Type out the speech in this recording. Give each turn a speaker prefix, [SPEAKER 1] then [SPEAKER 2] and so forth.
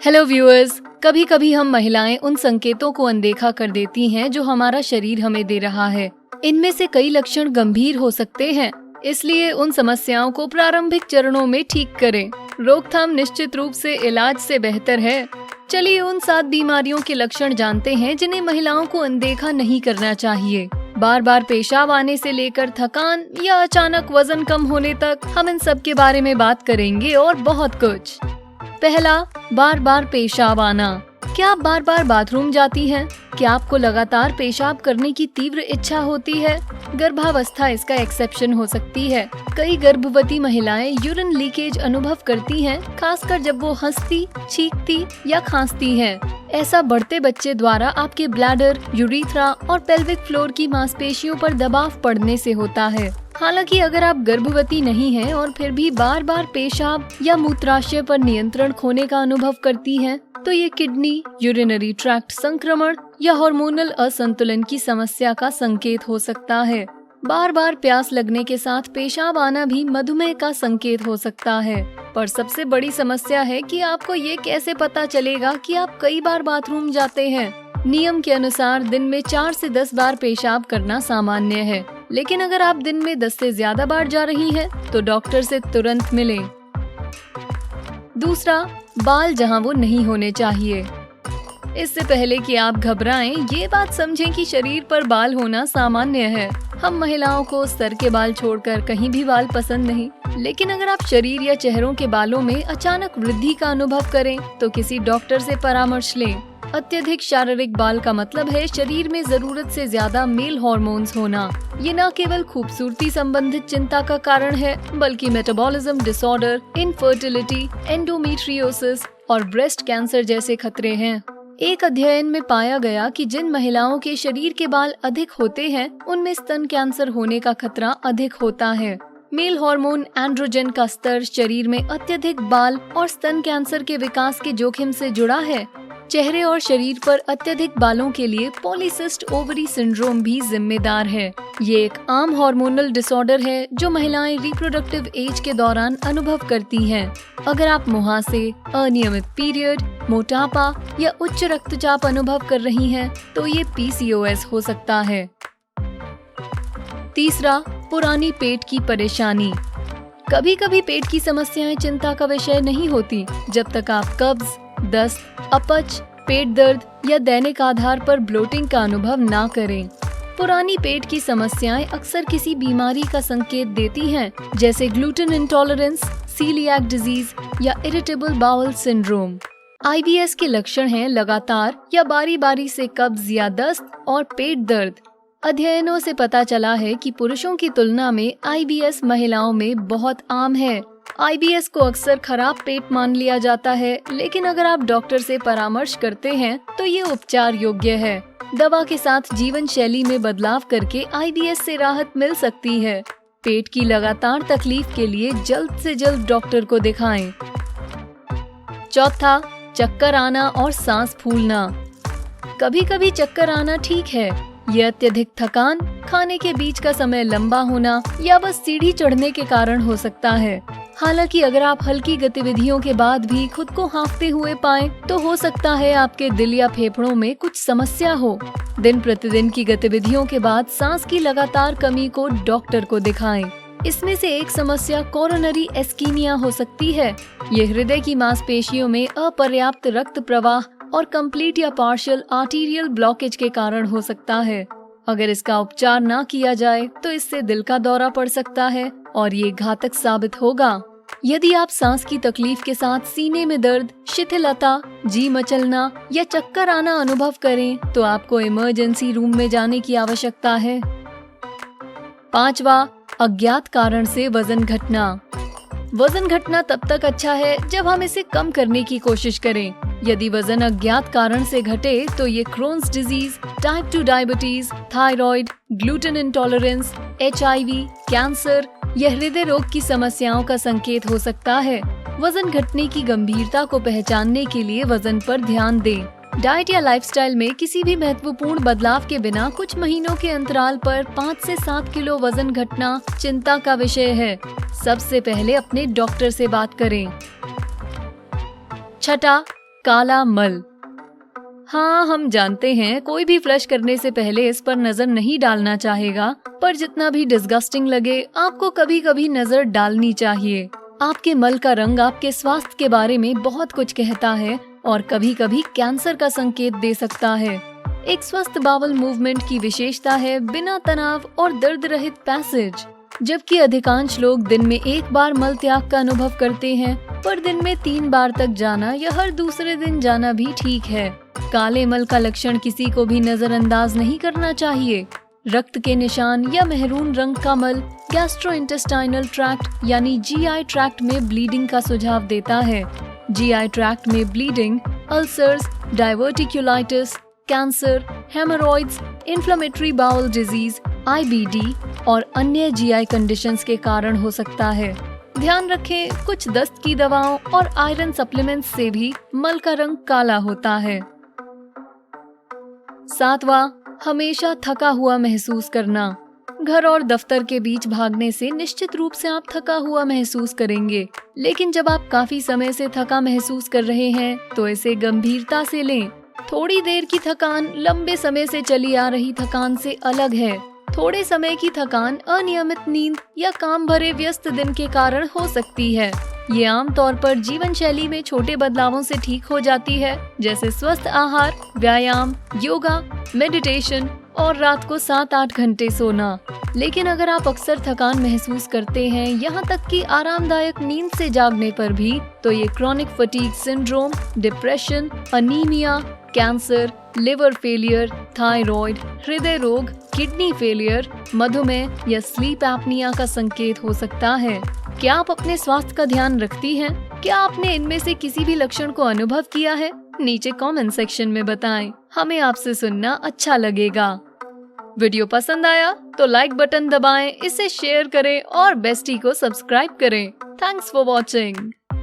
[SPEAKER 1] Hello viewers, कभी कभी हम महिलाएं उन संकेतों को अनदेखा कर देती हैं जो हमारा शरीर हमें दे रहा है। इनमें से कई लक्षण गंभीर हो सकते हैं, इसलिए उन समस्याओं को प्रारंभिक चरणों में ठीक करें। रोकथाम निश्चित रूप से इलाज से बेहतर है। चलिए उन 7 बीमारियों के लक्षण जानते हैं जिन्हें महिलाओं को अनदेखा नहीं करना चाहिए। बार बार पेशाब आने से लेकर थकान या अचानक वजन कम होने तक हम इन सब के बारे में बात करेंगे और बहुत कुछ। पहला, बार बार पेशाब आना। क्या आप बार बार बाथरूम जाती हैं? क्या आपको लगातार पेशाब करने की तीव्र इच्छा होती है? गर्भावस्था इसका एक्सेप्शन हो सकती है। कई गर्भवती महिलाएं यूरिन लीकेज अनुभव करती हैं, खासकर जब वो हंसती, छींकती या खांसती हैं। ऐसा बढ़ते बच्चे द्वारा आपके ब्लैडर, यूरिथ्रा और पेल्विक फ्लोर की मांसपेशियों पर दबाव पड़ने से होता है। हालांकि अगर आप गर्भवती नहीं हैं और फिर भी बार बार पेशाब या मूत्राशय पर नियंत्रण खोने का अनुभव करती हैं, तो ये किडनी, यूरिनरी ट्रैक्ट संक्रमण या हार्मोनल असंतुलन की समस्या का संकेत हो सकता है। बार बार प्यास लगने के साथ पेशाब आना भी मधुमेह का संकेत हो सकता है। पर सबसे बड़ी समस्या है कि आपको ये कैसे पता चलेगा कि आप कई बार बाथरूम जाते हैं। नियम के अनुसार दिन में 4 से 10 बार पेशाब करना सामान्य है, लेकिन अगर आप दिन में 10 से ज्यादा बार जा रही हैं, तो डॉक्टर से तुरंत मिलें। दूसरा, बाल जहां वो नहीं होने चाहिए। इससे पहले कि आप घबराएं, ये बात समझें कि शरीर पर बाल होना सामान्य है। हम महिलाओं को सर के बाल छोड़कर कहीं भी बाल पसंद नहीं, लेकिन अगर आप शरीर या चेहरों के बालों में अचानक वृद्धि का अनुभव करें, तो किसी डॉक्टर से परामर्श लें। अत्यधिक शारीरिक बाल का मतलब है शरीर में जरूरत से ज्यादा मेल हार्मोन्स होना। ये न केवल खूबसूरती संबंधित चिंता का कारण है, बल्कि मेटाबॉलिज्म डिसऑर्डर, इनफर्टिलिटी, एंडोमेट्रियोसिस और ब्रेस्ट कैंसर जैसे खतरे हैं। एक अध्ययन में पाया गया कि जिन महिलाओं के शरीर के बाल अधिक होते हैं, उनमें स्तन कैंसर होने का खतरा अधिक होता है। मेल हार्मोन एंड्रोजन का स्तर शरीर में अत्यधिक बाल और स्तन कैंसर के विकास के जोखिम से जुड़ा है। चेहरे और शरीर पर अत्यधिक बालों के लिए पॉलीसिस्ट ओवरी सिंड्रोम भी जिम्मेदार है। ये एक आम हार्मोनल डिसऑर्डर है जो महिलाएं रिप्रोडक्टिव एज के दौरान अनुभव करती हैं। अगर आप मुहासे, अनियमित पीरियड, मोटापा या उच्च रक्तचाप अनुभव कर रही हैं, तो ये PCOS हो सकता है। तीसरा, पुरानी पेट की परेशानी। कभी कभी पेट की समस्याएं चिंता का विषय नहीं होती, जब तक आप कब्ज, दस्त, अपच, पेट दर्द या दैनिक आधार पर ब्लोटिंग का अनुभव ना करें। पुरानी पेट की समस्याएं अक्सर किसी बीमारी का संकेत देती हैं, जैसे ग्लूटेन इंटॉलरेंस, सीलियाक डिजीज या इरिटेबल बाउल सिंड्रोम। IBS के लक्षण हैं लगातार या बारी बारी से कब्ज या दस्त और पेट दर्द। अध्ययनों से पता चला है कि पुरुषों की तुलना में IBS महिलाओं में बहुत आम है। IBS को अक्सर खराब पेट मान लिया जाता है, लेकिन अगर आप डॉक्टर से परामर्श करते हैं, तो ये उपचार योग्य है। दवा के साथ जीवन शैली में बदलाव करके IBS से राहत मिल सकती है। पेट की लगातार तकलीफ के लिए जल्द से जल्द डॉक्टर को दिखाएं। चौथा, चक्कर आना और सांस फूलना। कभी कभी चक्कर आना ठीक है। ये अत्यधिक थकान, खाने के बीच का समय लंबा होना या बस सीढ़ी चढ़ने के कारण हो सकता है। हालांकि अगर आप हल्की गतिविधियों के बाद भी खुद को हाँफते हुए पाएं, तो हो सकता है आपके दिल या फेफड़ों में कुछ समस्या हो। दिन प्रतिदिन की गतिविधियों के बाद सांस की लगातार कमी को डॉक्टर को दिखाएं। इसमें से एक समस्या कोरोनरी एस्कीमिया हो सकती है। ये हृदय की मांसपेशियों में अपर्याप्त रक्त प्रवाह और कंप्लीट या पार्शियल आर्टीरियल ब्लॉकेज के कारण हो सकता है। अगर इसका उपचार ना किया जाए, तो इससे दिल का दौरा पड़ सकता है और ये घातक साबित होगा। यदि आप सांस की तकलीफ के साथ सीने में दर्द, शिथिलता, जी मचलना या चक्कर आना अनुभव करें, तो आपको इमरजेंसी रूम में जाने की आवश्यकता है। पांचवा, अज्ञात कारण से वजन घटना। वजन घटना तब तक अच्छा है जब हम इसे कम करने की कोशिश करें। यदि वजन अज्ञात कारण से घटे, तो ये Crohn's disease, type 2 diabetes, thyroid, gluten intolerance, HIV, cancer या हृदय रोग की समस्याओं का संकेत हो सकता है। वजन घटने की गंभीरता को पहचानने के लिए वजन पर ध्यान दें। डाइट या लाइफस्टाइल में किसी भी महत्वपूर्ण बदलाव के बिना कुछ महीनों के अंतराल पर 5 से 7 किलो वजन घटना चिंता का विषय है। सबसे पहले अपने डॉक्टर से बात करें। छठा, काला मल। हाँ, हम जानते हैं कोई भी फ्लश करने से पहले इस पर नजर नहीं डालना चाहेगा, पर जितना भी डिस्गस्टिंग लगे, आपको कभी कभी नजर डालनी चाहिए। आपके मल का रंग आपके स्वास्थ्य के बारे में बहुत कुछ कहता है और कभी कभी कैंसर का संकेत दे सकता है। एक स्वस्थ बावल मूवमेंट की विशेषता है बिना तनाव और दर्द रहित पैसेज। जबकि अधिकांश लोग दिन में एक बार मल त्याग का अनुभव करते हैं, पर दिन में 3 बार तक जाना या हर दूसरे दिन जाना भी ठीक है। काले मल का लक्षण किसी को भी नजरअंदाज नहीं करना चाहिए। रक्त के निशान या मेहरून रंग का मल गैस्ट्रोइंटेस्टाइनल ट्रैक्ट यानी GI ट्रैक्ट में ब्लीडिंग का सुझाव देता है। GI ट्रैक्ट में bleeding ulcers, diverticulitis, cancer, haemorrhoids, inflammatory bowel disease, IBD और अन्य GI कंडीशंस के कारण हो सकता है। ध्यान रखें, कुछ दस्त की दवाओं और आयरन सप्लीमेंट्स से भी मल का रंग काला होता है। 7वां, हमेशा थका हुआ महसूस करना। घर और दफ्तर के बीच भागने से निश्चित रूप से आप थका हुआ महसूस करेंगे, लेकिन जब आप काफी समय से थका महसूस कर रहे हैं तो इसे गंभीरता से लें। थोड़ी देर की थकान लंबे समय से चली आ रही थकान से अलग है। थोड़े समय की थकान अनियमित नींद या काम भरे व्यस्त दिन के कारण हो सकती है। ये आमतौर पर जीवन शैली में छोटे बदलावों से ठीक हो जाती है, जैसे स्वस्थ आहार, व्यायाम, योगा, मेडिटेशन और रात को 7-8 घंटे सोना। लेकिन अगर आप अक्सर थकान महसूस करते हैं, यहाँ तक कि आरामदायक नींद से जागने पर भी, तो ये chronic fatigue syndrome, depression, anaemia, cancer, liver failure, thyroid, हृदय रोग, किडनी फेलियर, मधुमेह या स्लीप एपनिया का संकेत हो सकता है। क्या आप अपने स्वास्थ्य का ध्यान रखती हैं? क्या आपने इनमें से किसी भी लक्षण को अनुभव किया है? नीचे कमेंट सेक्शन में बताएं। हमें आपसे सुनना अच्छा लगेगा। वीडियो पसंद आया तो लाइक बटन दबाएं, इसे शेयर करें और बेस्टी को सब्सक्राइब करें। Thanks for watching.